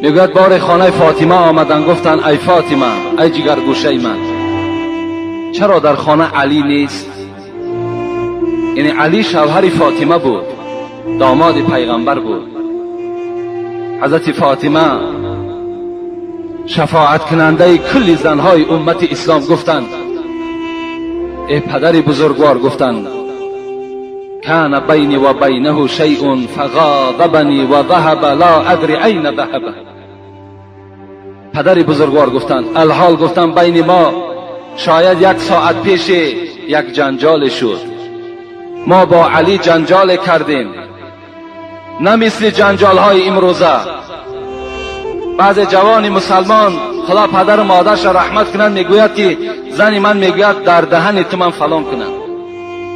میگوید بار خانه فاطمه آمدن، گفتن ای فاطمه، ای جگرگوشه من، چرا در خانه علی نیست؟ یعنی علی شوهر فاطمه بود، داماد پیغمبر بود. حضرت فاطمه شفاعت کننده کل زنهای امت اسلام گفتند ای پدر بزرگوار، گفتند کان بینی و بینه شیء فغاضبنی و ذهب لا ادری این ذهب. پدر بزرگوار گفتند الحال، گفتند بین ما شاید 1 ساعت پیش یک جنجال شد، ما با علی جنجال کردیم، نه مثل جنجال های امروزه. بعض جوان مسلمان، خدا پدر و مادرش رحمت کنند، میگوید که زن من میگوید در دهن تو من فلان کنم.